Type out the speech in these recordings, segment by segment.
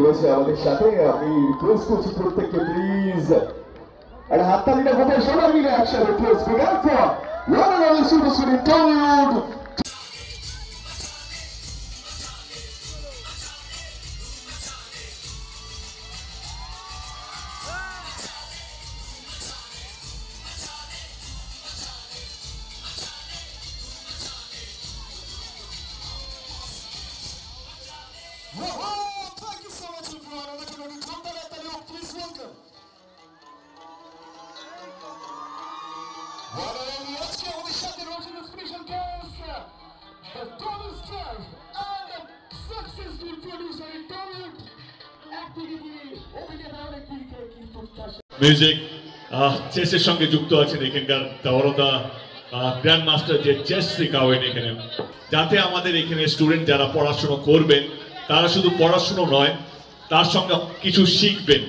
রয়েছে আমাদের সাথে, আমি রিকোয়েস্ট করছি প্রত্যেককে প্লিজ একটা হাততালিটা কোথায় সবাই মিলে একসাথে please bigger for one and only superstar in Tollywood. Thank you so much, everyone. I'm going to come back and you please welcome. What are the Oscar with the Shattered Ocean Inspiration Cast? The Tony Star and successful producer in Tollywood activity. Music চেসের সঙ্গে যুক্ত আছেন এখানকার তাওরদা grand master যে chess শেখাবেন এখানে, যাতে আমাদের এখানে স্টুডেন্ট যারা পড়াশোনা করবেন তারা শুধু পড়াশোনা নয় তার সঙ্গে কিছু শিখবেন।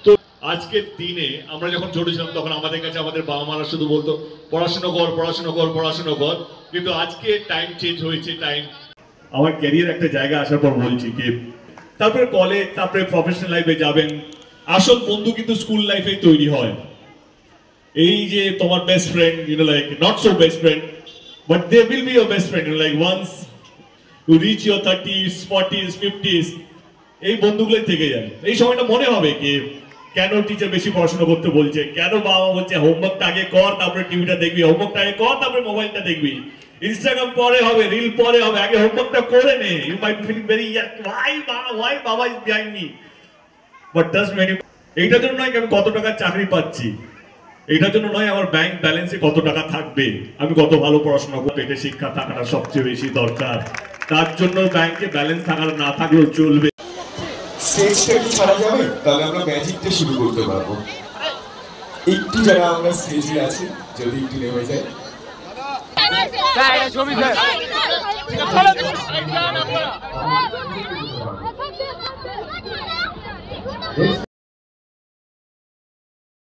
তো আজকের দিনে আমরা যখন ছোট ছিলাম তখন আমাদের কাছে আমাদের বাবা মারা শুধু বলতো পড়াশোনা কর পড়াশোনা কর পড়াশোনা কর, কিন্তু আজকে টাইম চেঞ্জ হয়েছে। টাইম আমার ক্যারিয়ার একটা জায়গা আসার পর বলছি কি তারপরে কলেজ তারপরে প্রফেশনাল লাইফে যাবেন, আসল বন্ধু কিন্তু স্কুল লাইফেই তৈরি হয়। এই যে তোমার best friend, you know like not so best friend but they will be your best friend, you like once you reach your 30s 40s 50s এই বন্ধুগুলোই থেকে যায়। এই সময়টা মনে হবে কি কেন টিচার বেশি পড়াশোনা করতে বলছে, কেন বাবা বলছে হোমওয়ার্কটা আগে কর তারপরে টিভিটা দেখবি, হোমওয়ার্কটা আগে কর তারপরে মোবাইলটা দেখবি, ইনস্টাগ্রাম পরে হবে, রিল পরে হবে, আগে হোমওয়ার্কটা করে নে। You might be feeling very why baba is behind me, but does many. এইটার জন্য নয় আমি কত টাকার চাকরি পাচ্ছি, এইটার জন্য নয় আমার ব্যাংক ব্যালেন্সে কত টাকা থাকবে, আমি কত ভালো পড়াশোনা করবো। এটা শিক্ষা থাকাটা সবচেয়ে বেশি দরকার। তার জন্য ব্যাংকে ব্যালেন্স থাকার না থাকলেও চলবে। স্টেজটা একটু ছাড়া যাবে, তাহলে আমরা ম্যাজিকটা শুরু করতে পারবো। একটু যারা আমরা স্টেজে আছি যদি একটু নেমে যায়। Next